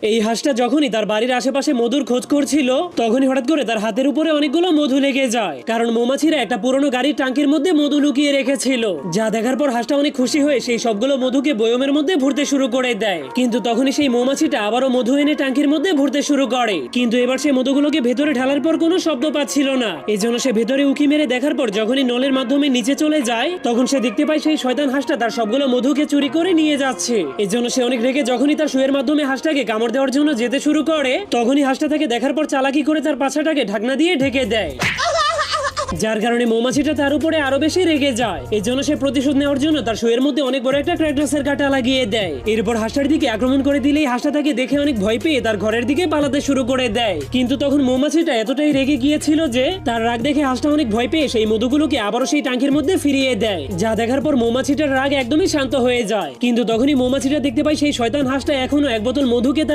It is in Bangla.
এই হাঁসটা যখনই তার বাড়ির আশেপাশে মধুর খোঁজ করছিল তখনই হঠাৎ করে তার হাতের উপরে অনেকগুলো মধু লেগে যায়, কারণ মৌমাছিরা একটা পুরনো গাড়ির ট্যাঙ্কির মধ্যে মধু লুকিয়ে রেখেছিল। যা দেখার পর হাঁসটা অনেক খুশি হয়ে সেই সবগুলো মধুকে বয়মের মধ্যে ভরতে শুরু করে দেয়। কিন্তু তখনই সেই মৌমাছিটা আবারও মধু এনে ট্যাঙ্কির মধ্যে ভরতে শুরু করে, কিন্তু এবার সে মধুগুলোকে ভেতরে ঢালার পর কোনো শব্দ পাচ্ছিল না। এই জন্য সে ভেতরে উকি মেরে দেখার পর যখনই নলের মাধ্যমে নিচে চলে যায় তখন সে দেখতে পায় সেই শয়তান হাঁসটা তার সবগুলো মধুকে চুরি করে নিয়ে যাচ্ছে। এই জন্য সে অনেক রেগে যখনই তার শুয়ের মাধ্যমে হাঁসটাকে কামড় দেওয়ার জন্য যেতে শুরু করে তখনই হাঁসটা তাকে দেখার পর চালাকি করে তার পাছাটাকে ঢাকনা দিয়ে ঢেকে দেয়, যার কারণে মৌমাছিটা তার উপরে আরো বেশি রেগে যায়। এই জন্য সে প্রতিশোধ নেওয়ার জন্য তার শুয়ের মধ্যে অনেক বড় একটা ক্র্যাকডাসের কাঁটা লাগিয়ে দেয়। এরপর হাঁসটার দিকে আক্রমণ করে দিলেই হাঁসটা তাকে দেখে অনেক ভয় পেয়ে তার ঘরের দিকে পালাতে শুরু করে দেয়। কিন্তু তখন মৌমাছিটা এতটাই রেগে গিয়েছিল যে তার রাগ দেখে হাঁসটা অনেক ভয় পেয়ে সেই মধুগুলোকে আবারও সেই ট্যাঙ্কির মধ্যে ফিরিয়ে দেয়। যা দেখার পর মৌমাছিটার রাগ একদমই শান্ত হয়ে যায়। কিন্তু তখনই মৌমাছিটা দেখতে পায় সেই শয়তান হাঁসটা এখনো এক বোতল মধুকে তার